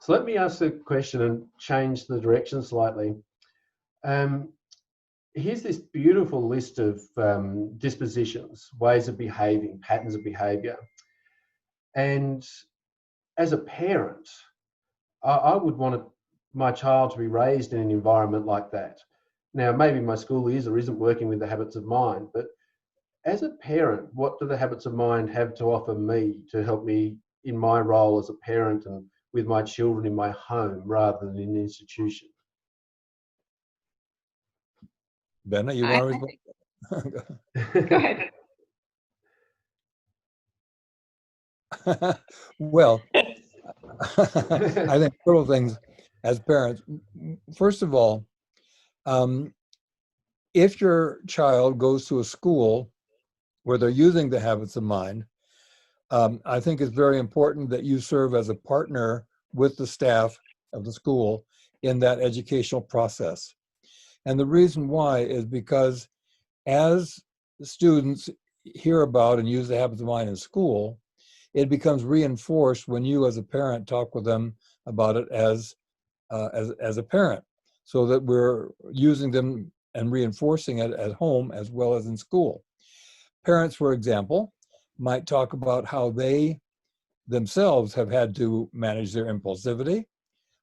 So let me ask the question and change the direction slightly. Um, Here's this beautiful list of dispositions, ways of behaving, patterns of behavior. And as a parent, I would want my child to be raised in an environment like that. Now, maybe my school is or isn't working with the habits of mind, but as a parent, what do the habits of mind have to offer me to help me in my role as a parent and with my children in my home rather than in an institution? Bena, you want to respond? Go ahead. Well, I think several things as parents. First of all, if your child goes to a school where they're using the habits of mind, I think it's very important that you serve as a partner with the staff of the school in that educational process. And the reason why is because as the students hear about and use the habits of mind in school, it becomes reinforced when you as a parent talk with them about it as a parent, so that we're using them and reinforcing it at home as well as in school. Parents, for example, might talk about how they themselves have had to manage their impulsivity,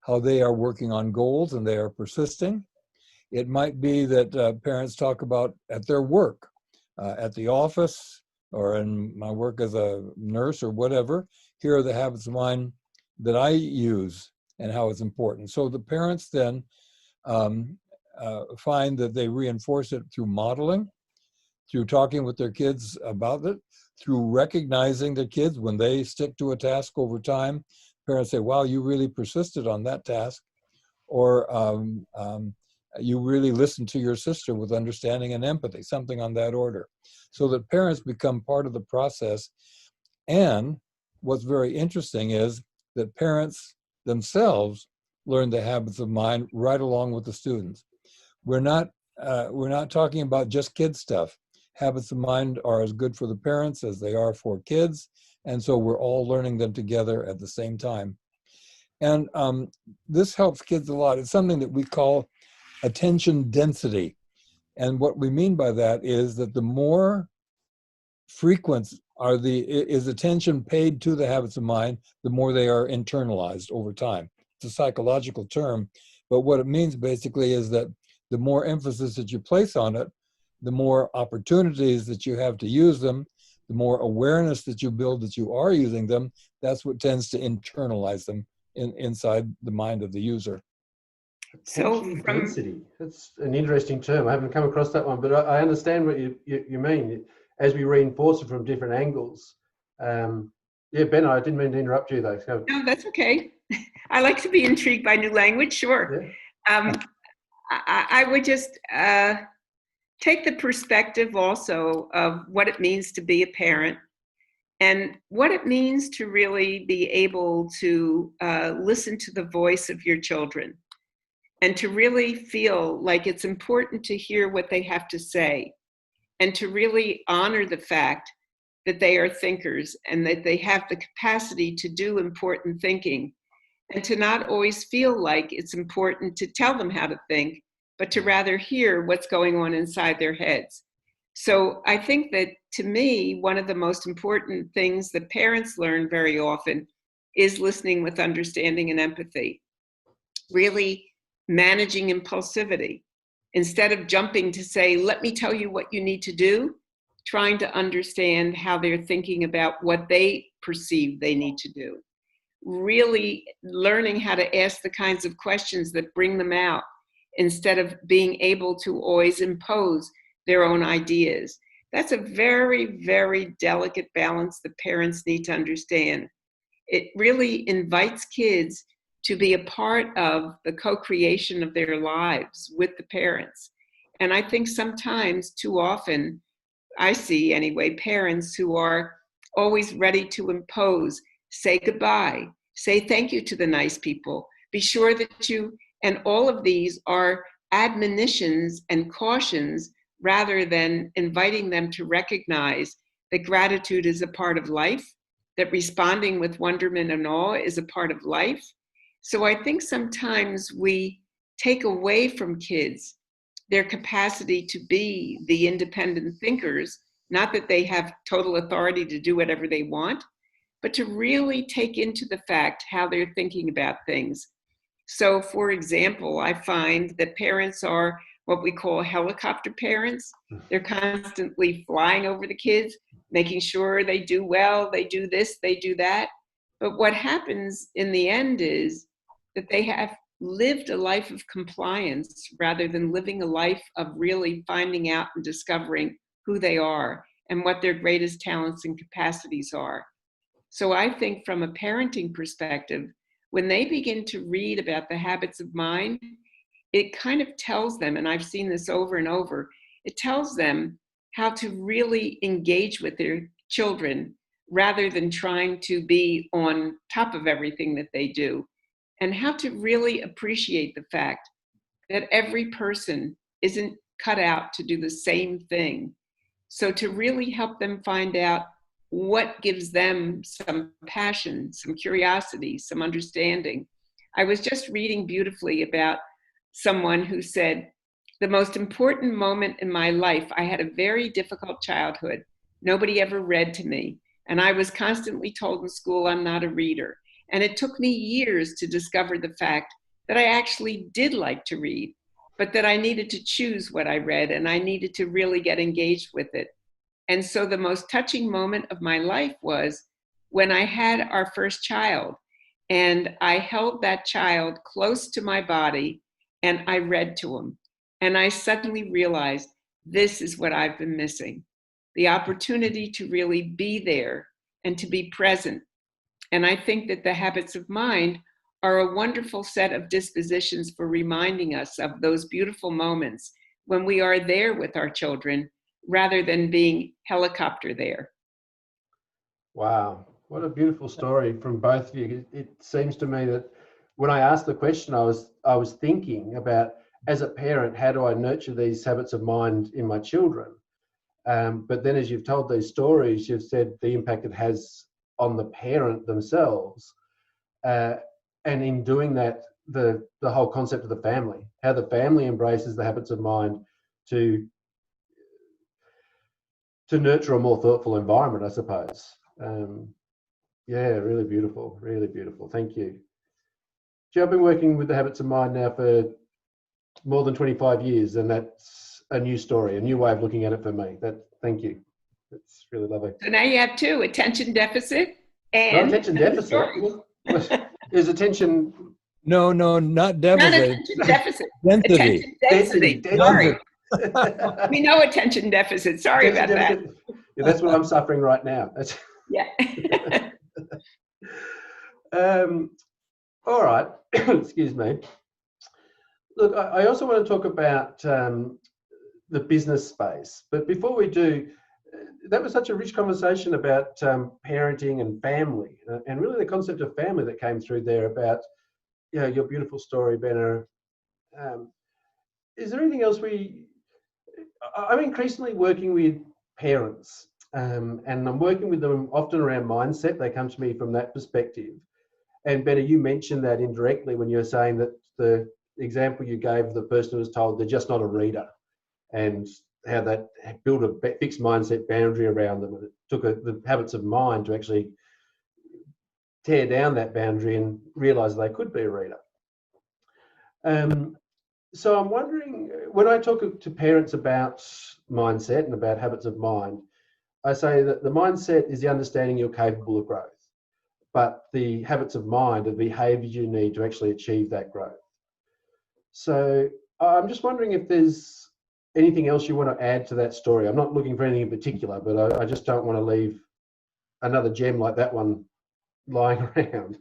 how they are working on goals and they are persisting. It might be that parents talk about at their work, at the office, or in my work as a nurse or whatever. Here are the habits of mind that I use and how it's important. So the parents then find that they reinforce it through modeling, through talking with their kids about it, through recognizing the kids when they stick to a task over time. Parents say, wow, you really persisted on that task. Or you really listened to your sister with understanding and empathy, something on that order. So that parents become part of the process. And what's very interesting is that parents themselves learn the habits of mind right along with the students. We're not talking about just kid stuff. Habits of mind are as good for the parents as they are for kids. And so we're all learning them together at the same time. And this helps kids a lot. It's something that we call attention density. And what we mean by that is that the more frequent is attention paid to the habits of mind, the more they are internalized over time. It's a psychological term, but what it means basically is that the more emphasis that you place on it, the more opportunities that you have to use them, the more awareness that you build that you are using them, that's what tends to internalize them inside the mind of the user. Attention density. That's an interesting term. I haven't come across that one, but I understand what you mean. As we reinforce it from different angles. Yeah, Ben, I didn't mean to interrupt you though. So, No, that's okay. I like to be intrigued by new language, sure. Yeah. I would just take the perspective also of what it means to be a parent and what it means to really be able to listen to the voice of your children and to really feel like it's important to hear what they have to say and to really honor the fact that they are thinkers and that they have the capacity to do important thinking, and to not always feel like it's important to tell them how to think, but to rather hear what's going on inside their heads. So I think that, to me, one of the most important things that parents learn very often is listening with understanding and empathy, really managing impulsivity. Instead of jumping to say, let me tell you what you need to do, trying to understand how they're thinking about what they perceive they need to do. Really learning how to ask the kinds of questions that bring them out instead of being able to always impose their own ideas. That's a very, very delicate balance that parents need to understand. It really invites kids to be a part of the co-creation of their lives with the parents. And I think sometimes, too often, I see anyway, parents who are always ready to impose, say goodbye, say thank you to the nice people, be sure that you, and all of these are admonitions and cautions rather than inviting them to recognize that gratitude is a part of life, that responding with wonderment and awe is a part of life, So I think sometimes we take away from kids their capacity to be the independent thinkers, not that they have total authority to do whatever they want, but to really take into the fact how they're thinking about things. So, for example, I find that parents are what we call helicopter parents. They're constantly flying over the kids, making sure they do well, they do this, they do that. But what happens in the end is that they have lived a life of compliance rather than living a life of really finding out and discovering who they are and what their greatest talents and capacities are. So I think from a parenting perspective, when they begin to read about the habits of mind, it kind of tells them, and I've seen this over and over, it tells them how to really engage with their children rather than trying to be on top of everything that they do, and how to really appreciate the fact that every person isn't cut out to do the same thing. So to really help them find out what gives them some passion, some curiosity, some understanding. I was just reading beautifully about someone who said, the most important moment in my life, I had a very difficult childhood. Nobody ever read to me. And I was constantly told in school I'm not a reader. And it took me years to discover the fact that I actually did like to read, but that I needed to choose what I read and I needed to really get engaged with it. And so the most touching moment of my life was when I had our first child, and I held that child close to my body and I read to him. And I suddenly realized this is what I've been missing, the opportunity to really be there and to be present. And I think that the habits of mind are a wonderful set of dispositions for reminding us of those beautiful moments when we are there with our children rather than being helicopter there. Wow, what a beautiful story from both of you. It seems to me that when I asked the question, I was thinking about, as a parent, how do I nurture these habits of mind in my children? But then as you've told these stories, you've said the impact it has on the parent themselves. And in doing that, the whole concept of the family, how the family embraces the habits of mind to nurture a more thoughtful environment, I suppose. Yeah, really beautiful, really beautiful. Thank you. I've been working with the habits of mind now for more than 25 years, and that's a new story, a new way of looking at it for me. Thank you. That's really lovely. So now you have two: attention deficit and not attention deficit. Is attention? No, not deficit. Not attention deficit. Density. Attention density. Sorry. We know attention deficit. Sorry about that. Yeah, that's what I'm suffering right now. Yeah. All right. Excuse me. Look, I also want to talk about the business space. But before we do, that was such a rich conversation about parenting and family, and really the concept of family that came through there about, your beautiful story, Bena. Is there anything else I'm increasingly working with parents, and I'm working with them often around mindset. They come to me from that perspective. And Bena, you mentioned that indirectly when you were saying that the example you gave of the person who was told they're just not a reader, and how that built a fixed mindset boundary around them. And it took the habits of mind to actually tear down that boundary and realise they could be a reader. So I'm wondering, when I talk to parents about mindset and about habits of mind, I say that the mindset is the understanding you're capable of growth, but the habits of mind are the behaviours you need to actually achieve that growth. So I'm just wondering if there's anything else you want to add to that story. I'm not looking for anything in particular, but I just don't want to leave another gem like that one lying around.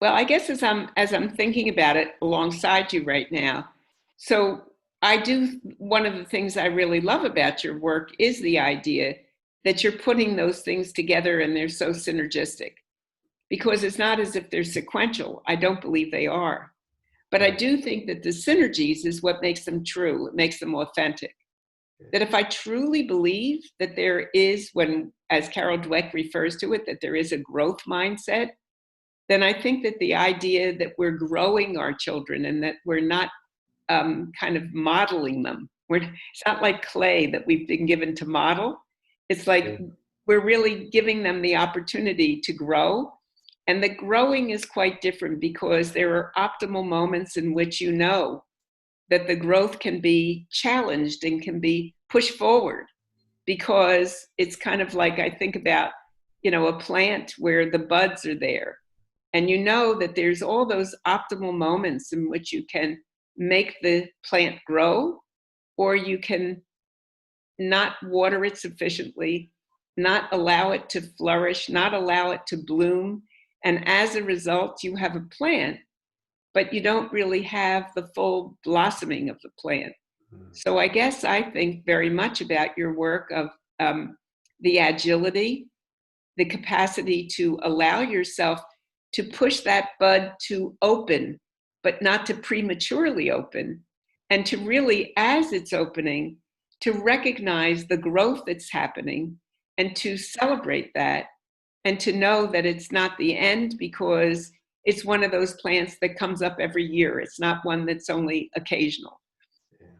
Well, I guess as I'm thinking about it alongside you right now, so one of the things I really love about your work is the idea that you're putting those things together and they're so synergistic, because it's not as if they're sequential. I don't believe they are. But I do think that the synergies is what makes them true. It makes them authentic. That if I truly believe that there is, when, as Carol Dweck refers to it, that there is a growth mindset, then I think that the idea that we're growing our children and that we're not kind of modeling them. It's not like clay that we've been given to model. It's like we're really giving them the opportunity to grow. And the growing is quite different because there are optimal moments in which you know that the growth can be challenged and can be pushed forward, because it's kind of like, I think about, a plant where the buds are there. And you know that there's all those optimal moments in which you can make the plant grow, or you can not water it sufficiently, not allow it to flourish, not allow it to bloom. And as a result, you have a plant, but you don't really have the full blossoming of the plant. So I guess I think very much about your work of the agility, the capacity to allow yourself to push that bud to open, but not to prematurely open, and to really, as it's opening, to recognize the growth that's happening and to celebrate that, and to know that it's not the end, because it's one of those plants that comes up every year. It's not one that's only occasional.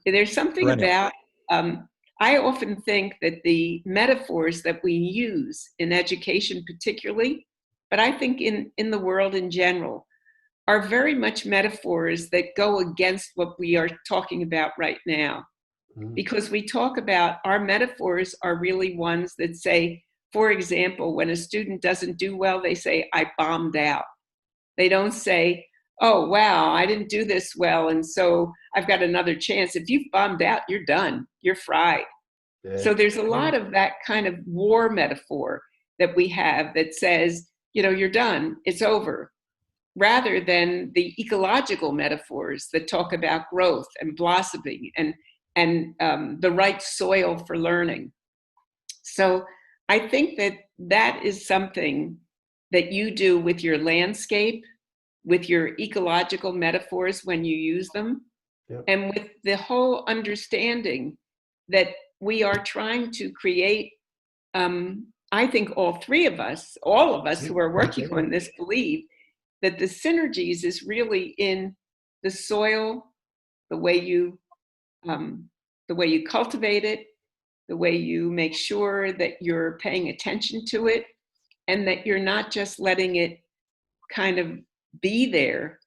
There's something about, I often think that the metaphors that we use in education particularly, but I think in the world in general, are very much metaphors that go against what we are talking about right now. Because we talk about, our metaphors are really ones that say, for example, when a student doesn't do well, they say, I bombed out. They don't say, oh, wow, I didn't do this well, and so I've got another chance. If you've bombed out, you're done. You're fried. Yeah. So there's a lot of that kind of war metaphor that we have that says, you're done. It's over. Rather than the ecological metaphors that talk about growth and blossoming and the right soil for learning. So I think that is something that you do with your landscape, with your ecological metaphors when you use them, and with the whole understanding that we are trying to create, I think all of us who are working on this believe that the synergies is really in the soil, the way you cultivate it, the way you make sure that you're paying attention to it, and that you're not just letting it kind of be there,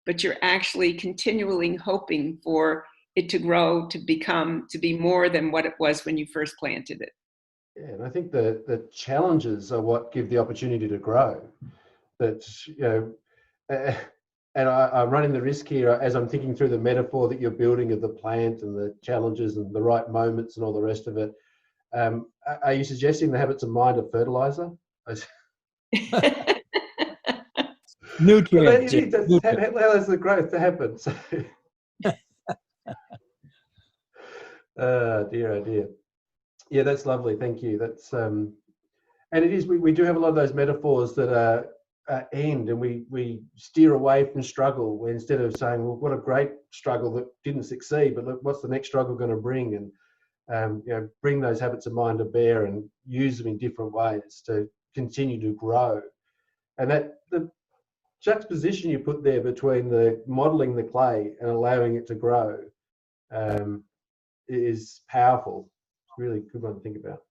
but you're actually continually hoping for it to grow, to be more than what it was when you first planted it. Yeah, and I think the challenges are what give the opportunity to grow. That, and I'm running the risk here as I'm thinking through the metaphor that you're building of the plant and the challenges and the right moments and all the rest of it. Are you suggesting the habits of mind are fertilizer? Nutrients. How is the growth to happen? So, oh dear. Yeah, that's lovely. Thank you. That's and it is. We do have a lot of those metaphors that are end, and we steer away from struggle instead of saying, well, what a great struggle that didn't succeed, but look, what's the next struggle going to bring? And bring those habits of mind to bear and use them in different ways to continue to grow. And that the juxtaposition you put there between the modeling the clay and allowing it to grow is powerful. It's really a good one to think about.